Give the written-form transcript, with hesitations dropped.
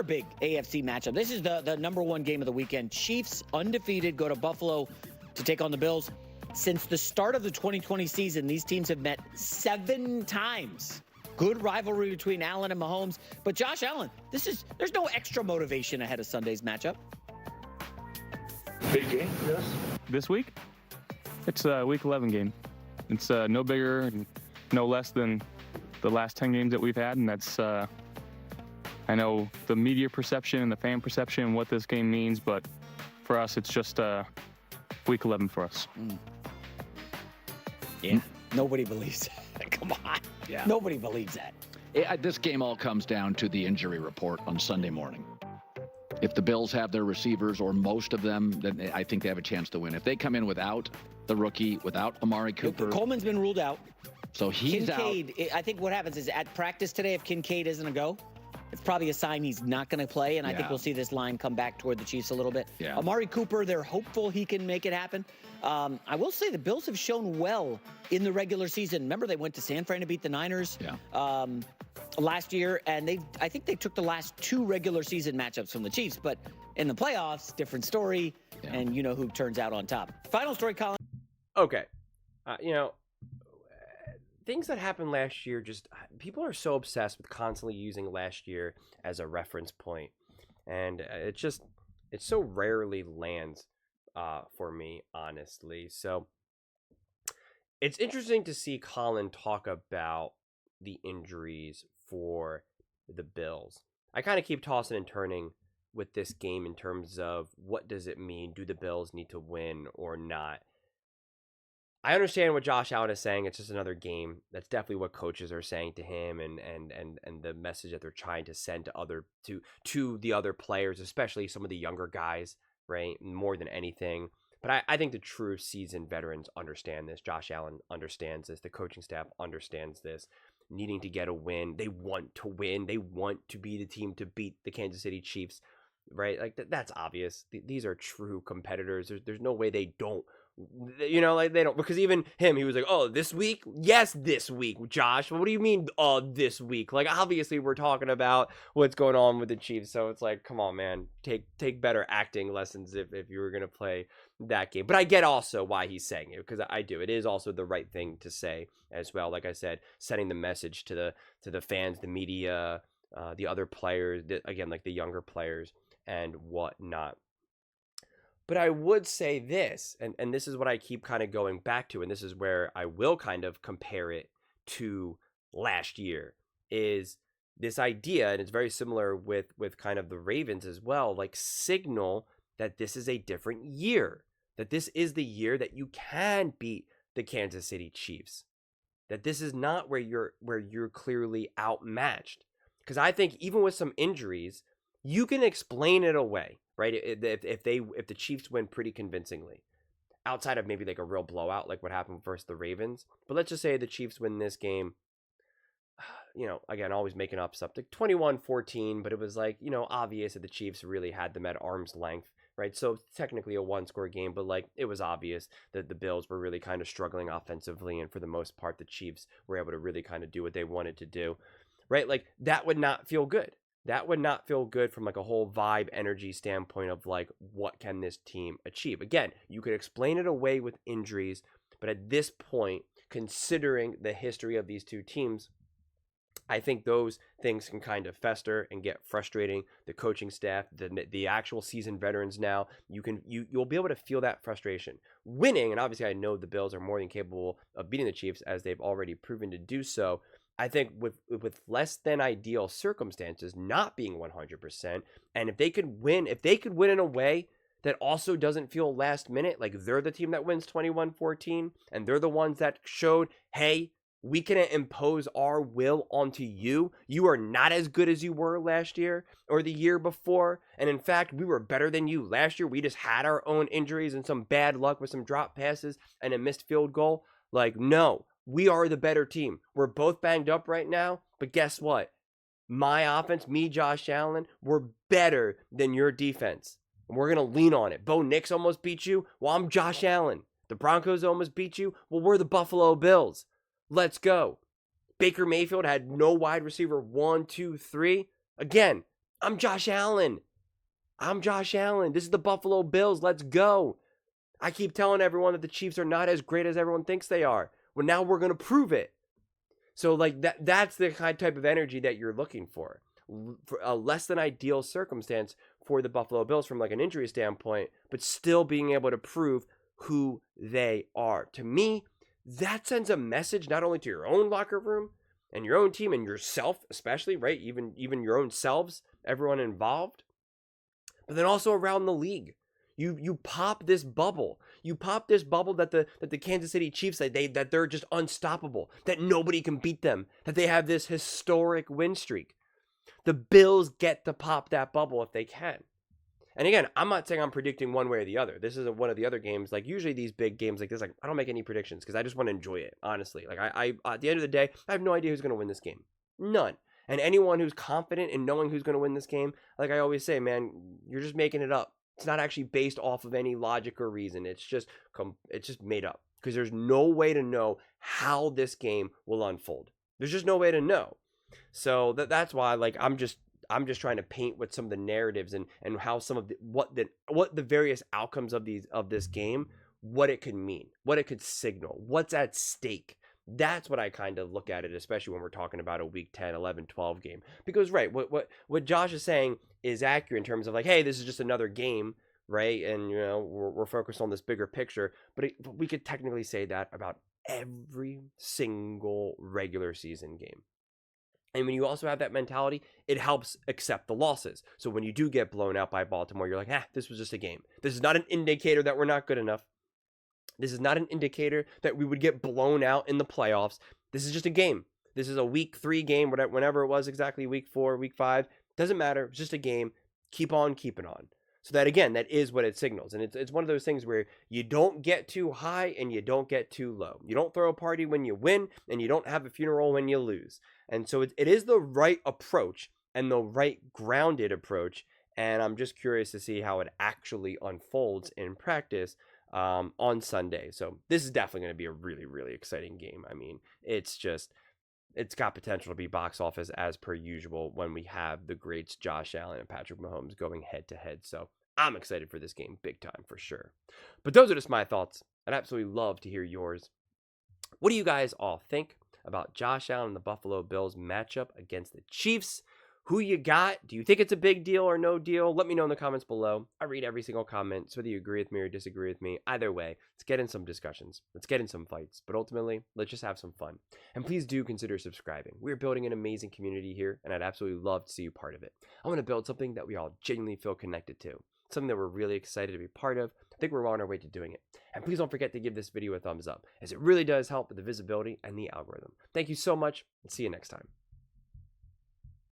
big AFC matchup. This is the number one game of the weekend. Chiefs, undefeated, go to Buffalo to take on the Bills. Since the start of the 2020 season, these teams have met 7 times. Good rivalry between Allen and Mahomes. But Josh Allen, there's no extra motivation ahead of Sunday's matchup. Big game, yes. This week, it's a Week 11 game. It's no bigger and no less than the last 10 games that we've had, and that's, I know the media perception and the fan perception and what this game means, but for us, it's just Week 11 for us. Yeah, nobody believes that. Come on. Yeah. Nobody believes that. This game all comes down to the injury report on Sunday morning. If the Bills have their receivers, or most of them, then I think they have a chance to win. If they come in without the rookie, without Amari Cooper. Coleman's been ruled out. So he's Kincaid, out. I think what happens is at practice today, if Kincaid isn't a go, it's probably a sign he's not going to play, and I think we'll see this line come back toward the Chiefs a little bit. Yeah. Amari Cooper, they're hopeful he can make it happen. I will say the Bills have shown well in the regular season. Remember, they went to San Fran to beat the Niners last year, and I think they took the last 2 regular season matchups from the Chiefs, but in the playoffs, different story, and you know who turns out on top. Final story, Colin. Okay. Things that happened last year, just people are so obsessed with constantly using last year as a reference point, and it so rarely lands for me, honestly. So it's interesting to see Colin talk about the injuries for the Bills. I kind of keep tossing and turning with this game in terms of what does it mean? Do the Bills need to win or not? I understand what Josh Allen is saying. It's just another game. That's definitely what coaches are saying to him, and the message that they're trying to send to the other players, especially some of the younger guys, right? More than anything. But I think the true seasoned veterans understand this. Josh Allen understands this. The coaching staff understands this. Needing to get a win. They want to win. They want to be the team to beat the Kansas City Chiefs, right? Like that's obvious. These are true competitors. There's no way they don't. Like they don't, because even him, he was like, oh, this week? Yes, this week, Josh. What do you mean, this week? Like, obviously, we're talking about what's going on with the Chiefs, so it's like, come on, man, take better acting lessons if you were going to play that game. But I get also why he's saying it, because I do. It is also the right thing to say as well. Like I said, sending the message to the fans, the media, the other players, again, like the younger players and whatnot. But I would say this, and this is what I keep kind of going back to, and this is where I will kind of compare it to last year, is this idea, and it's very similar with kind of the Ravens as well, like signal that this is a different year, that this is the year that you can beat the Kansas City Chiefs, that this is not where you're clearly outmatched. Because I think even with some injuries, you can explain it away. Right, if the Chiefs win pretty convincingly, outside of maybe like a real blowout, like what happened versus the Ravens. But let's just say the Chiefs win this game. Again, always making up something, 21-14, but it was like obvious that the Chiefs really had them at arm's length, right? So technically a 1-score game, but like it was obvious that the Bills were really kind of struggling offensively, and for the most part, the Chiefs were able to really kind of do what they wanted to do, right? Like that would not feel good. That would not feel good from like a whole vibe energy standpoint of like, what can this team achieve? Again, you could explain it away with injuries, but at this point, considering the history of these two teams, I think those things can kind of fester and get frustrating. The coaching staff, the actual seasoned veterans now, you'll be able to feel that frustration. Winning, and obviously I know the Bills are more than capable of beating the Chiefs as they've already proven to do so. I think with less than ideal circumstances, not being 100%, and if they could win in a way that also doesn't feel last minute, like they're the team that wins 21-14, and they're the ones that showed, hey, we can impose our will onto you. You are not as good as you were last year or the year before, and in fact, we were better than you last year. We just had our own injuries and some bad luck with some drop passes and a missed field goal. Like, no. We are the better team. We're both banged up right now, but guess what? My offense, me, Josh Allen, we're better than your defense. And we're going to lean on it. Bo Nix almost beat you. Well, I'm Josh Allen. The Broncos almost beat you. Well, we're the Buffalo Bills. Let's go. Baker Mayfield had no wide receiver 1, 2, 3. Again, I'm Josh Allen. This is the Buffalo Bills. Let's go. I keep telling everyone that the Chiefs are not as great as everyone thinks they are. Well, now we're going to prove it. So, like, that's the kind type of energy that you're looking for. For a less than ideal circumstance for the Buffalo Bills from, like, an injury standpoint, but still being able to prove who they are. To me, that sends a message not only to your own locker room and your own team and yourself especially, right? Even your own selves, everyone involved, but then also around the league. You pop this bubble. You pop this bubble that the Kansas City Chiefs that they're just unstoppable, that nobody can beat them, that they have this historic win streak. The Bills get to pop that bubble if they can. And again, I'm not saying I'm predicting one way or the other. This is one of the other games. Like, usually these big games like this, like, I don't make any predictions because I just want to enjoy it, honestly. Like, I at the end of the day, I have no idea who's going to win this game. None. And anyone who's confident in knowing who's going to win this game, like I always say, man, you're just making it up. It's not actually based off of any logic or reason. It's just made up because there's no way to know how this game will unfold. There's just no way to know. So that's why, like, I'm just trying to paint with some of the narratives and how some of what the various outcomes of this game, what it could mean, what it could signal, what's at stake. That's what I kind of look at it, especially when we're talking about a week 10, 11, 12 game. Because, right, what Josh is saying is accurate in terms of, like, hey, this is just another game, right? And, you know, we're focused on this bigger picture. But we could technically say that about every single regular season game. And when you also have that mentality, it helps accept the losses. So when you do get blown out by Baltimore, you're like, this was just a game. This is not an indicator that we're not good enough. This is not an indicator that we would get blown out in the playoffs. This is just a game. This is a week 3 game, whenever it was exactly, week 4, week 5. Doesn't matter. It's just a game. Keep on keeping on. So that, again, that is what it signals. And it's one of those things where you don't get too high and you don't get too low. You don't throw a party when you win and you don't have a funeral when you lose. And so it is the right approach and the right grounded approach. And I'm just curious to see how it actually unfolds in practice on Sunday. So this is definitely going to be a really, really exciting game. I mean, it's got potential to be box office as per usual when we have the greats Josh Allen and Patrick Mahomes going head to head. So I'm excited for this game big time for sure. But those are just my thoughts. I'd absolutely love to hear yours. What do you guys all think about Josh Allen and the Buffalo Bills matchup against the Chiefs? Who you got? Do you think it's a big deal or no deal? Let me know in the comments below. I read every single comment, so whether you agree with me or disagree with me, either way, let's get in some discussions. Let's get in some fights. But ultimately, let's just have some fun. And please do consider subscribing. We're building an amazing community here, and I'd absolutely love to see you part of it. I want to build something that we all genuinely feel connected to. Something that we're really excited to be part of. I think we're on our way to doing it. And please don't forget to give this video a thumbs up, as it really does help with the visibility and the algorithm. Thank you so much, and see you next time.